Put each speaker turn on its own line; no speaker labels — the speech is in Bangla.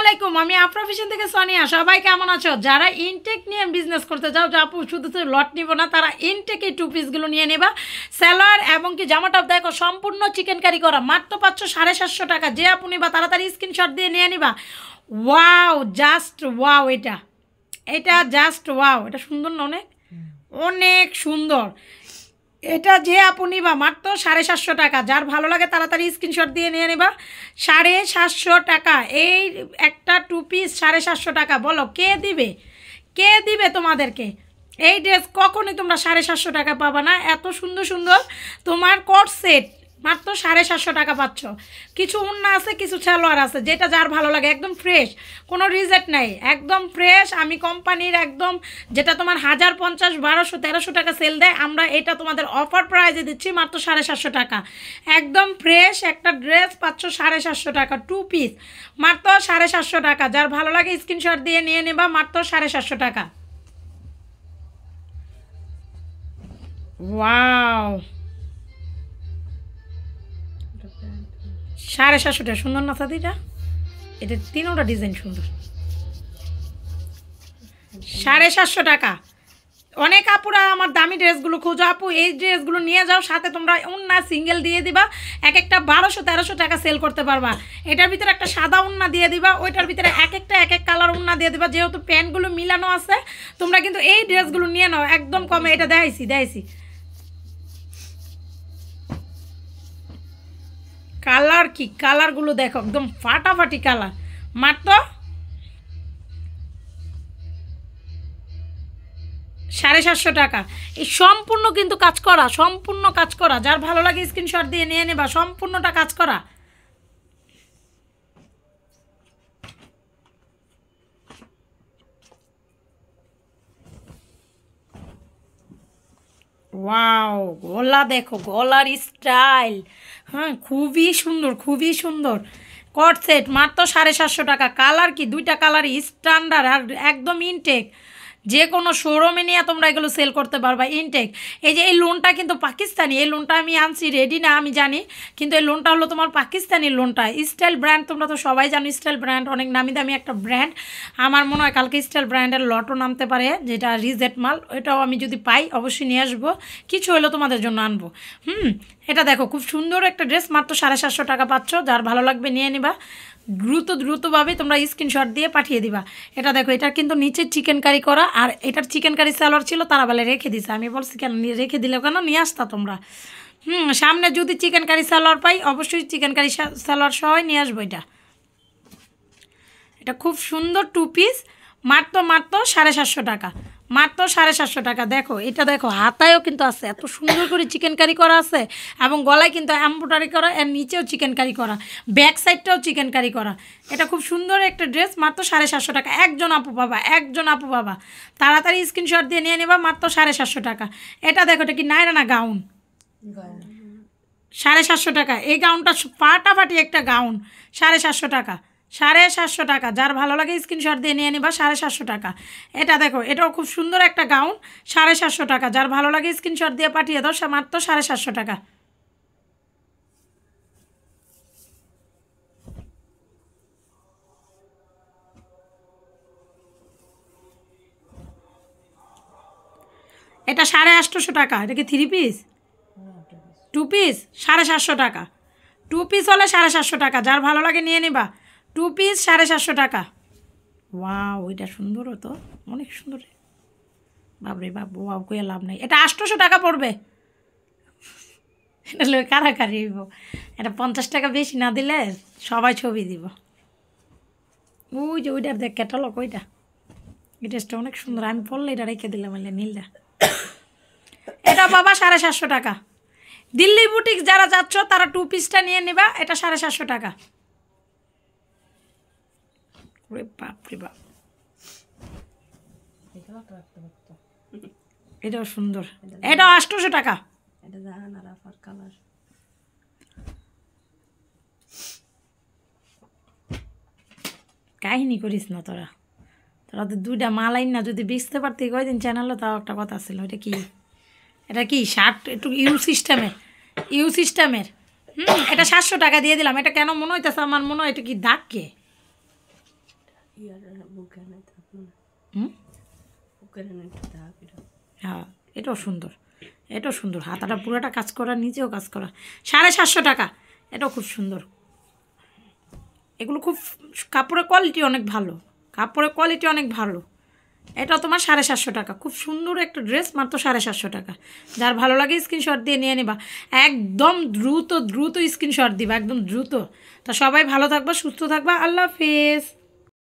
আলাইকুম, আমি আফরা ফ্যাশন থেকে সোনিয়া। সবাই কেমন আছো? যারা ইনটেক নিয়ে বিজনেস করতে চাও, আপু শুধু লট নিব না, তারা ইনটেক এই টু পিসগুলো নিয়ে নেবা। সেলার এবং কি জামা টপ দেখো সম্পূর্ণ চিকেন কারি করা, মাত্র পাচ্ছ 750 টাকা। যে আপু নিবা তাড়াতাড়ি স্ক্রিনশট দিয়ে নিয়ে নিবা। ওয়াও, জাস্ট ওয়াও, এটা এটা জাস্ট ওয়াও, এটা সুন্দর না? অনেক অনেক সুন্দর। এটা যে আপু নিবা মাত্র 750 টাকা। যার ভালো লাগে তাড়াতাড়ি স্ক্রিনশট দিয়ে নিয়ে নেবা। 750 টাকা এই একটা টু পিস, 750 টাকা। বলো কে দিবে, কে দিবে তোমাদেরকে এই ড্রেস? কখনই তোমরা 750 টাকা পাবা না। এত সুন্দর সুন্দর তোমার কোট সেট মাত্র 750 টাকা পাচ্ছ। কিছু উন্না আছে, কিছু সালোয়ার আছে, যেটা যার ভালো লাগে। একদম ফ্রেশ, কোনো রিজেক্ট নাই, একদম ফ্রেশ। আমি কোম্পানির একদম যেটা তোমার 1050, 1200, 1300 টাকা সেল দেয়, আমরা এটা তোমাদের অফার প্রাইজে দিচ্ছি মাত্র 750 টাকা। একদম ফ্রেশ একটা ড্রেস পাচ্ছ 750 টাকা, টু পিস মাত্র 750 টাকা। যার ভালো লাগে স্ক্রিনশট দিয়ে নিয়ে নেবা মাত্র 750 টাকা। ওয়াও, 750 টাকা। সুন্দর না সাদিটা? এটা তিনটা ডিজাইন সুন্দর। 750 টাকা। অনেক আপুরা আমার দামি ড্রেসগুলো খোঁজো, আপু এই ড্রেসগুলো নিয়ে যাও, সাথে তোমরা উন্না সিঙ্গেল দিয়ে দিবা। এক একটা 1200, 1300 টাকা সেল করতে পারবা। এটার ভিতরে একটা সাদা উন্না দিয়ে দিবা, ওইটার ভিতরে এক একটা এক এক কালার উন্না দিয়ে দিবা। যেহেতু প্যান্টগুলো মিলানো আছে, তোমরা কিন্তু এই ড্রেসগুলো নিয়ে নাও একদম কমে। এটা দেখাইছি কালার, কি কালারগুলো দেখো, একদম ফাটাফাটি কালার। মাত্র 750 টাকা। এই সম্পূর্ণ কিন্তু কাজ করা, সম্পূর্ণ কাজ করা। যার ভালো লাগে স্ক্রিনশট দিয়ে নিয়ে নেবা, সম্পূর্ণটা কাজ করা। ওয়াও, গলা দেখো, গলার স্টাইল, হ্যাঁ খুবই সুন্দর, খুবই সুন্দর। কট সেট মাত্র 750 টাকা। কালার কি দুইটা কালারই স্ট্যান্ডার্ড আর একদম ইনটেক। যে কোনো শোরুমে নিয়ে তোমরা এগুলো সেল করতে পারবা ইনটেক। এই যে এই লোনটা কিন্তু পাকিস্তানি, এই লোনটা আমি আনছি রেডি না আমি জানি, কিন্তু এই লোনটা হলো তোমার পাকিস্তানি লোনটা। স্টাইল ব্র্যান্ড, তোমরা তো সবাই জানো স্টাইল ব্র্যান্ড অনেক নামি দামি একটা ব্র্যান্ড। আমার মনে হয় কালকে স্টাইল ব্র্যান্ডের লটও নামতে পারে, যেটা রিজেক্ট মাল। ওইটাও আমি যদি পাই অবশ্যই নিয়ে আসবো, কিছু হলেও তোমাদের জন্য আনবো। এটা দেখো খুব সুন্দর একটা ড্রেস, মাত্র 750 টাকা পাচ্ছ। যার ভালো লাগবে নিয়ে নিবা। দ্রুতভাবে তোমরা স্ক্রিনশট দিয়ে পাঠিয়ে দিবা। এটা দেখো, এটা কিন্তু নিচে চিকেন কারি করা, আর এটার চিকেন কারি সালোয়ার ছিল, তারা বলে রেখে দিছে। আমি বলছি কেন রেখে দিলে, কেন নিয়ে আসতা তোমরা। সামনে যদি চিকেন কারি সালোয়ার পাই অবশ্যই চিকেন কারি সালোয়ার সহই নিয়ে আসবো। এটা খুব সুন্দর টু পিস, মাত্র 750 টাকা, মাত্র 750 টাকা। দেখো এটা দেখো, হাতায়ও কিন্তু আছে, এত সুন্দর করে চিকেন কারি করা আছে, এবং গলায় কিন্তু এমব্রয়ডারি করা, এর নিচেও চিকেন কারি করা, ব্যাক সাইডটাও চিকেন কারি করা। এটা খুব সুন্দর একটা ড্রেস, মাত্র 750 টাকা। একজন আপু পাবা, তাড়াতাড়ি স্ক্রিনশট দিয়ে নিয়ে নেবা, মাত্র 750 টাকা। এটা দেখো, এটা কি নাইরা না গাউন? 750 টাকা। এই গাউনটা ফাটাফাটি একটা গাউন, 750 টাকা, 750 টাকা। যার ভালো লাগে স্ক্রিনশট দিয়ে নিয়ে নিবা, 750 টাকা। এটা দেখো, এটাও খুব সুন্দর একটা গাউন, 750 টাকা। যার ভালো লাগে স্ক্রিনশট দিয়ে পাঠিয়ে দাও, মাত্র 750 টাকা। এটা 850 টাকা। এটা কি থ্রি পিস? টু পিস 750 টাকা। টু পিস হলে 750 টাকা। যার ভালো লাগে নিয়ে নিবা, টু পিস 750 টাকা। ওয়াও, ওইটা সুন্দর হতো, অনেক সুন্দর। বাবরে বাপ, ওয়াও কয়ে লাভ নেই। এটা 800 টাকা পড়বে। এটা কারাকারি হইব। এটা 50 টাকা বেশি না দিলে সবাই ছবি দিব। ওই যে ওইটার দেখ ক্যাটালগ, ওইটা এই ড্রেসটা অনেক সুন্দর। আমি পড়লে এটা রেখে দিলাম, নীলটা। এটা বাবা 750 টাকা। দিল্লি বুটিক যারা যাচ্ছ তারা টু পিসটা নিয়ে নিবা, এটা 750 টাকা। ওরে বাপ রে বাপ, এটাও সুন্দর। এটাও 800 টাকা। কাহিনী করিস না তোরা, তোরা তো দুইটা মালাই না যদি বেচতে পারতি কয়দিন চ্যানেলে, তাও একটা কথা ছিল। এটা কি শার্ট? একটু ইউ সিস্টেমের। এটা 700 টাকা দিয়ে দিলাম। এটা কেন মনে হইতেছে আমার মনে হয় এটা কি দাগকে, হুম, হ্যাঁ, এটাও সুন্দর, এটাও সুন্দর, হাতাটা পুরোটা কাজ করা, নিচেও কাজ করা, 750 টাকা। এটাও খুব সুন্দর। এগুলো খুব কাপড়ের কোয়ালিটি অনেক ভালো, কাপড়ের কোয়ালিটি অনেক ভালো। এটা তোমার 750 টাকা, খুব সুন্দর একটা ড্রেস, মাত্র 750 টাকা। যার ভালো লাগে স্ক্রিনশট দিয়ে নিয়ে নিবা, একদম দ্রুত দ্রুত স্ক্রিনশট দিবা, একদম দ্রুত। তা সবাই ভালো থাকবা, সুস্থ থাকবা, আল্লাহ হাফেজ।